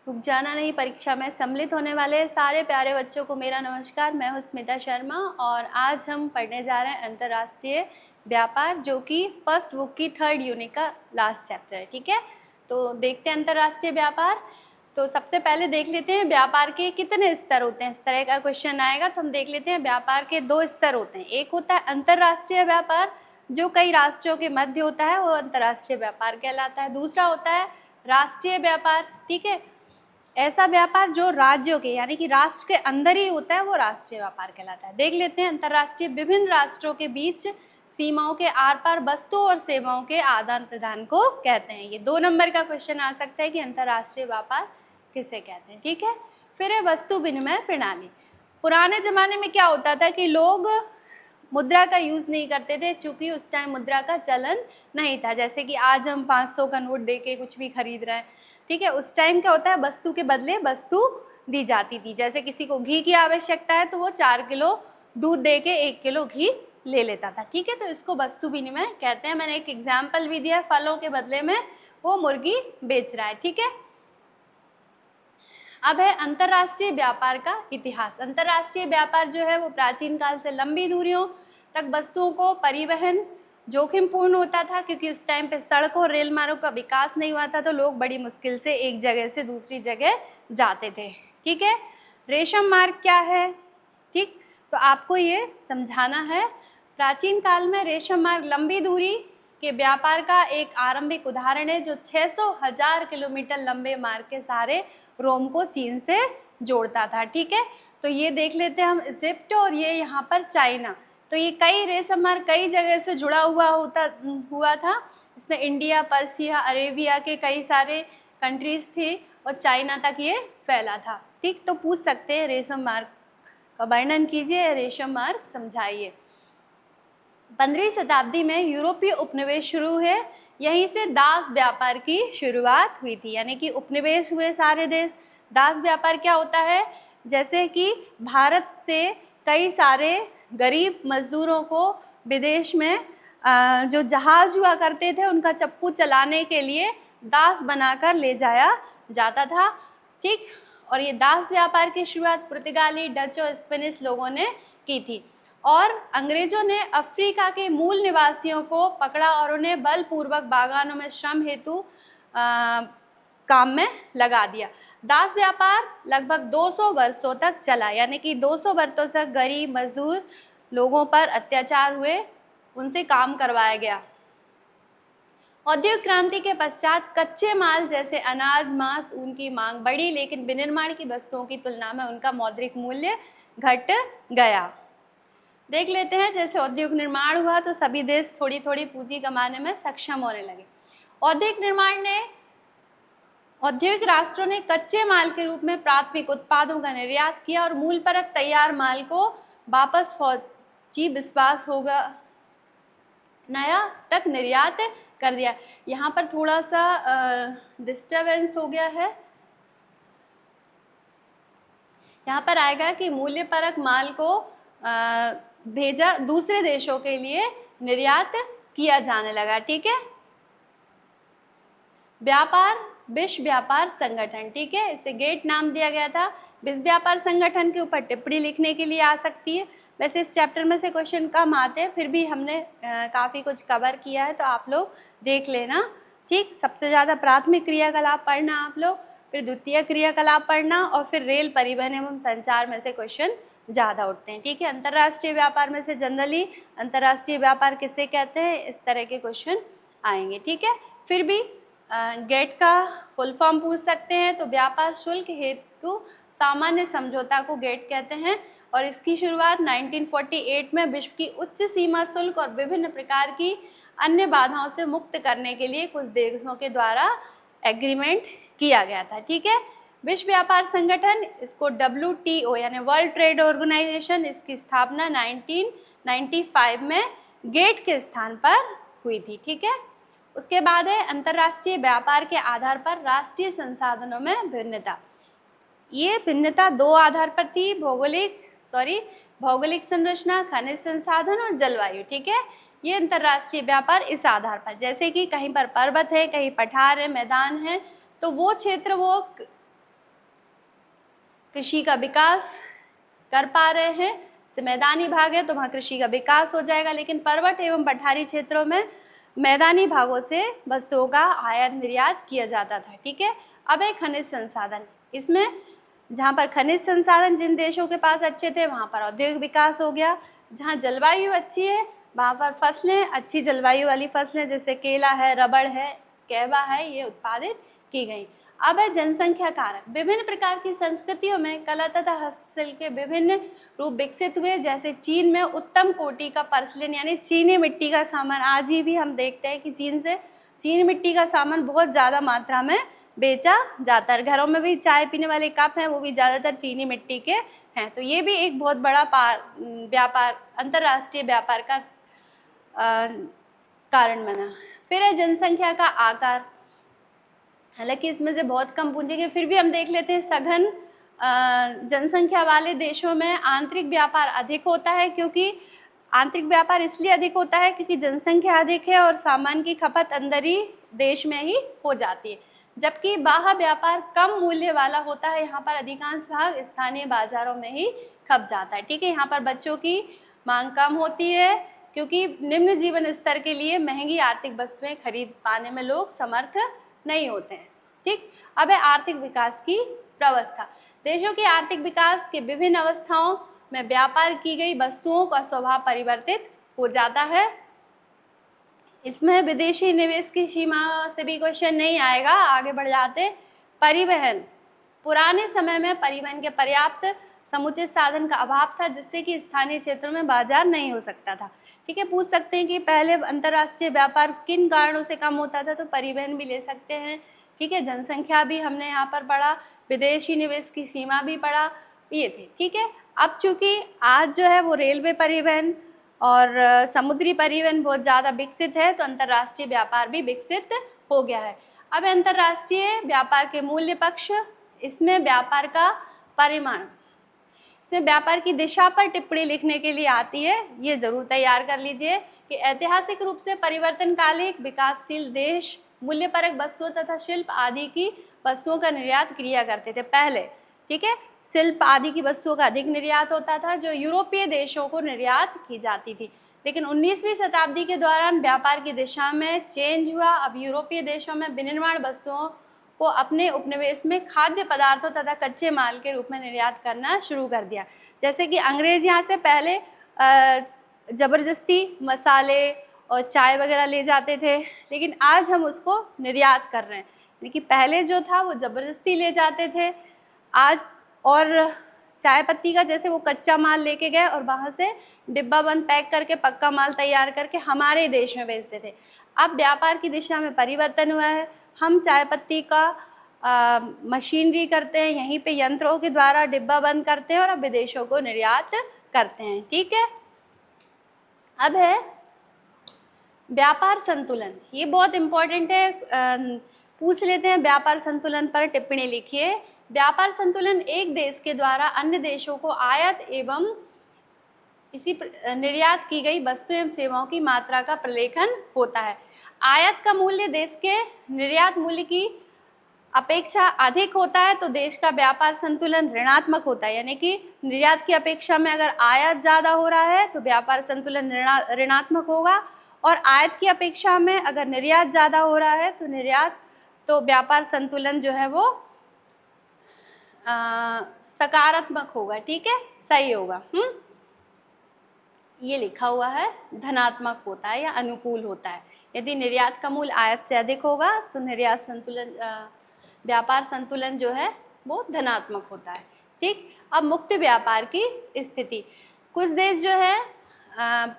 रुक जाना नहीं परीक्षा में सम्मिलित होने वाले सारे प्यारे बच्चों को मेरा नमस्कार। मैं हूँ स्मिता शर्मा और आज हम पढ़ने जा रहे हैं अंतर्राष्ट्रीय व्यापार, जो कि फर्स्ट बुक की 3rd यूनिट का लास्ट चैप्टर है। ठीक है, तो देखते हैं अंतर्राष्ट्रीय व्यापार। तो सबसे पहले देख लेते हैं व्यापार के कितने स्तर होते हैं। इस तरह का क्वेश्चन आएगा तो हम देख लेते हैं। व्यापार के 2 स्तर होते हैं। एक होता है अंतर्राष्ट्रीय व्यापार, जो कई राष्ट्रों के मध्य होता है, वो अंतर्राष्ट्रीय व्यापार कहलाता है। दूसरा होता है राष्ट्रीय व्यापार। ठीक है, ऐसा व्यापार जो राज्यों के यानी कि राष्ट्र के अंदर ही होता है, वो राष्ट्रीय व्यापार कहलाता है। देख लेते हैं अंतर्राष्ट्रीय विभिन्न राष्ट्रों के बीच सीमाओं के आर पार वस्तुओं और सेवाओं के आदान प्रदान को कहते हैं। ये 2 नंबर का क्वेश्चन आ सकता है कि अंतर्राष्ट्रीय व्यापार किसे कहते हैं। ठीक है, फिर है वस्तु विनिमय प्रणाली। पुराने जमाने में क्या होता था कि लोग मुद्रा का यूज़ नहीं करते थे, चूँकि उस टाइम मुद्रा का चलन नहीं था। जैसे कि आज हम 500 का नोट दे के कुछ भी खरीद रहे हैं। ठीक है, उस टाइम क्या होता है, वस्तु के बदले वस्तु दी जाती थी। जैसे किसी को घी की आवश्यकता है तो वो 4 किलो दूध दे के 1 किलो घी ले लेता था। ठीक है, तो इसको वस्तु विनिमय कहते हैं। मैंने एक एग्जाम्पल भी दिया, फलों के बदले में वो मुर्गी बेच रहा है। ठीक है, अब है अंतर्राष्ट्रीय व्यापार का इतिहास। अंतर्राष्ट्रीय व्यापार जो है वो प्राचीन काल से लंबी दूरियों तक वस्तुओं को परिवहन जोखिमपूर्ण होता था, क्योंकि उस टाइम पे सड़कों और रेल मार्गों का विकास नहीं हुआ था, तो लोग बड़ी मुश्किल से एक जगह से दूसरी जगह जाते थे। ठीक है, रेशम मार्ग क्या है, ठीक, तो आपको ये समझाना है। प्राचीन काल में रेशम मार्ग लंबी दूरी के व्यापार का एक आरंभिक उदाहरण है, जो 600,000 किलोमीटर लंबे मार्ग के सहारे रोम को चीन से जोड़ता था। ठीक है, तो ये देख लेते हैं हम इजिप्ट और ये यहाँ पर चाइना। तो ये कई रेशम मार्ग कई जगह से जुड़ा हुआ था। इसमें इंडिया, पर्सिया, अरेबिया के कई सारे कंट्रीज थे और चाइना तक ये फैला था। ठीक, तो पूछ सकते हैं रेशम मार्ग का वर्णन कीजिए, रेशम मार्ग समझाइए। 15वीं शताब्दी में यूरोपीय उपनिवेश शुरू हुए, यहीं से दास व्यापार की शुरुआत हुई थी। यानी कि उपनिवेश हुए सारे देश। दास व्यापार क्या होता है, जैसे कि भारत से कई सारे गरीब मजदूरों को विदेश में जो जहाज हुआ करते थे, उनका चप्पू चलाने के लिए दास बनाकर ले जाया जाता था। ठीक, और ये दास व्यापार की शुरुआत पुर्तगाली, डच और स्पेनिश लोगों ने की थी। और अंग्रेजों ने अफ्रीका के मूल निवासियों को पकड़ा और उन्हें बलपूर्वक बागानों में श्रम हेतु काम में लगा दिया। दास व्यापार लगभग 200 वर्षों तक चला। यानी कि 200 वर्षों तक गरीब मजदूर लोगों पर अत्याचार हुए, उनसे काम करवाया गया। औद्योगिक क्रांति के पश्चात कच्चे माल जैसे अनाज, मांस, ऊन की मांग बढ़ी, लेकिन विनिर्माण की वस्तुओं की तुलना में उनका मौद्रिक मूल्य घट गया। देख लेते हैं, जैसे औद्योगिक निर्माण हुआ तो सभी देश थोड़ी थोड़ी पूंजी कमाने में सक्षम होने लगे। औद्योगिक राष्ट्रों ने कच्चे माल के रूप में प्राथमिक उत्पादों का निर्यात किया और मूल परक तैयार माल को वापस फौजी विश्वास होगा नया तक निर्यात कर दिया। यहाँ पर थोड़ा सा डिस्टर्बेंस हो गया है। यहाँ पर आएगा कि मूल्य परक माल को भेजा दूसरे देशों के लिए निर्यात किया जाने लगा। ठीक है, व्यापार विश्व व्यापार संगठन। ठीक है, इसे गेट नाम दिया गया था। विश्व व्यापार संगठन के ऊपर टिप्पणी लिखने के लिए आ सकती है। वैसे इस चैप्टर में से क्वेश्चन कम आते हैं, फिर भी हमने काफ़ी कुछ कवर किया है, तो आप लोग देख लेना। ठीक, सबसे ज़्यादा प्राथमिक क्रियाकलाप पढ़ना आप लोग, फिर द्वितीय क्रियाकलाप पढ़ना, और फिर रेल परिवहन एवं संचार में से क्वेश्चन ज़्यादा उठते हैं। ठीक है, अंतर्राष्ट्रीय व्यापार में से जनरली अंतर्राष्ट्रीय व्यापार किसे कहते हैं, इस तरह के क्वेश्चन आएंगे। ठीक है, फिर भी गेट का फुल फॉर्म पूछ सकते हैं, तो व्यापार शुल्क हेतु सामान्य समझौता को गेट कहते हैं, और इसकी शुरुआत 1948 में विश्व की उच्च सीमा शुल्क और विभिन्न प्रकार की अन्य बाधाओं से मुक्त करने के लिए कुछ देशों के द्वारा एग्रीमेंट किया गया था। ठीक है, विश्व व्यापार संगठन, इसको WTO यानी वर्ल्ड ट्रेड ऑर्गेनाइजेशन, इसकी स्थापना 1995 में गेट के स्थान पर हुई थी। ठीक है, उसके बाद है अंतर्राष्ट्रीय व्यापार के आधार पर राष्ट्रीय संसाधनों में भिन्नता। ये भिन्नता 2 आधार पर थी, भौगोलिक संरचना, खनिज संसाधन और जलवायु। ठीक है, ये अंतर्राष्ट्रीय व्यापार इस आधार पर, जैसे कि कहीं पर पर्वत है, कहीं पठार है, मैदान है, तो वो क्षेत्र वो कृषि का विकास कर पा रहे हैं। से मैदानी भाग है तो वहाँ कृषि का विकास हो जाएगा, लेकिन पर्वत एवं पठारी क्षेत्रों में मैदानी भागों से वस्तुओं का आयात निर्यात किया जाता था। ठीक है। अब है खनिज संसाधन। इसमें जहाँ पर खनिज संसाधन जिन देशों के पास अच्छे थे वहाँ पर औद्योगिक विकास हो गया। जहाँ जलवायु अच्छी है वहाँ पर फसलें, अच्छी जलवायु वाली फसलें जैसे केला है, रबड़ है, कहवा है, ये उत्पादित की गई। अब है जनसंख्या कारक। विभिन्न प्रकार की संस्कृतियों में कला तथा हस्तशिल्प के विभिन्न रूप विकसित हुए। जैसे चीन में उत्तम कोटि का पर्सलिन यानी चीनी मिट्टी का सामान, आज ही भी हम देखते हैं कि चीनी मिट्टी का सामान बहुत ज़्यादा मात्रा में बेचा जाता है। घरों में भी चाय पीने वाले कप हैं वो भी ज़्यादातर चीनी मिट्टी के हैं। तो ये भी एक बहुत बड़ा व्यापार, अंतर्राष्ट्रीय व्यापार का कारण बना। फिर है जनसंख्या का आकार। हालांकि इसमें से बहुत कम पूछेंगे, फिर भी हम देख लेते हैं। सघन जनसंख्या वाले देशों में आंतरिक व्यापार अधिक होता है, क्योंकि आंतरिक व्यापार इसलिए अधिक होता है क्योंकि जनसंख्या अधिक है और सामान की खपत अंदर ही देश में ही हो जाती है। जबकि बाह्य व्यापार कम मूल्य वाला होता है, यहाँ पर अधिकांश भाग स्थानीय बाजारों में ही खप जाता है। ठीक है। यहाँ पर बच्चों की मांग कम होती है क्योंकि निम्न जीवन स्तर के लिए महंगी आर्थिक वस्तुएं खरीद पाने में लोग समर्थ नहीं होते हैं। ठीक। अब है आर्थिक विकास की प्रावस्था। देशों के आर्थिक विकास के विभिन्न अवस्थाओं में व्यापार की गई वस्तुओं का स्वभाव परिवर्तित हो जाता है। इसमें विदेशी निवेश की सीमा से भी क्वेश्चन नहीं आएगा, आगे बढ़ जाते। परिवहन। पुराने समय में परिवहन के पर्याप्त समुचित साधन का अभाव था, जिससे कि स्थानीय क्षेत्रों में बाजार नहीं हो सकता था। ठीक है। पूछ सकते हैं कि पहले अंतर्राष्ट्रीय व्यापार किन कारणों से कम होता था, तो परिवहन भी ले सकते हैं। ठीक है। जनसंख्या भी हमने यहाँ पर पढ़ा, विदेशी निवेश की सीमा भी पढ़ा, ये थे। ठीक है। अब चूंकि आज जो है वो रेलवे परिवहन और समुद्री परिवहन बहुत ज़्यादा विकसित है, तो अंतर्राष्ट्रीय व्यापार भी विकसित हो गया है। अब अंतर्राष्ट्रीय व्यापार के मूल्य पक्ष। इसमें व्यापार का परिमाण, इसमें व्यापार की दिशा पर टिप्पणी लिखने के लिए आती है, ये जरूर तैयार कर लीजिए कि ऐतिहासिक रूप से परिवर्तनकालिक विकासशील देश मूल्यपरक वस्तुओं तथा शिल्प आदि की वस्तुओं का निर्यात किया करते थे पहले। ठीक है। शिल्प आदि की वस्तुओं का अधिक निर्यात होता था, जो यूरोपीय देशों को निर्यात की जाती थी। लेकिन 19वीं शताब्दी के दौरान व्यापार की दिशा में चेंज हुआ। अब यूरोपीय देशों में विनिर्माण वस्तुओं को अपने उपनिवेश में खाद्य पदार्थों तथा कच्चे माल के रूप में निर्यात करना शुरू कर दिया। जैसे कि अंग्रेज यहाँ से पहले ज़बरदस्ती मसाले और चाय वगैरह ले जाते थे, लेकिन आज हम उसको निर्यात कर रहे हैं। लेकिन पहले जो था वो ज़बरदस्ती ले जाते थे, आज और चाय पत्ती का जैसे वो कच्चा माल लेके गए और वहाँ से डिब्बा बंद पैक करके पक्का माल तैयार करके हमारे देश में बेचते थे। अब व्यापार की दिशा में परिवर्तन हुआ है। हम चाय पत्ती का मशीनरी करते हैं, यहीं पे यंत्रों के द्वारा डिब्बा बंद करते हैं और अब विदेशों को निर्यात करते हैं। ठीक है। अब है व्यापार संतुलन। ये बहुत इम्पोर्टेंट है, पूछ लेते हैं। व्यापार संतुलन पर टिप्पणी लिखिए। व्यापार संतुलन एक देश के द्वारा अन्य देशों को आयात एवं इसी निर्यात की गई वस्तुएं एवं सेवाओं की मात्रा का प्रलेखन होता है। आयात का मूल्य देश के निर्यात मूल्य की अपेक्षा अधिक होता है तो देश का व्यापार संतुलन ऋणात्मक होता है, यानी कि निर्यात की अपेक्षा में अगर आयात ज़्यादा हो रहा है तो व्यापार संतुलन ऋणात्मक होगा, और आयात की अपेक्षा में अगर निर्यात ज़्यादा हो रहा है तो व्यापार संतुलन जो है वो सकारात्मक होगा। ठीक है, सही होगा। ये लिखा हुआ है धनात्मक होता है या अनुकूल होता है। यदि निर्यात का मूल्य आयात से अधिक होगा तो निर्यात संतुलन व्यापार संतुलन जो है वो धनात्मक होता है। ठीक। अब मुक्त व्यापार की स्थिति। कुछ देश जो है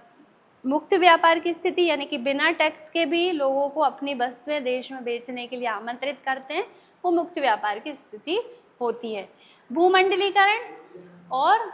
मुक्त व्यापार की स्थिति यानी कि बिना टैक्स के भी लोगों को अपनी वस्तुएं देश में बेचने के लिए आमंत्रित करते हैं, वो मुक्त व्यापार की स्थिति होती है। भूमंडलीकरण और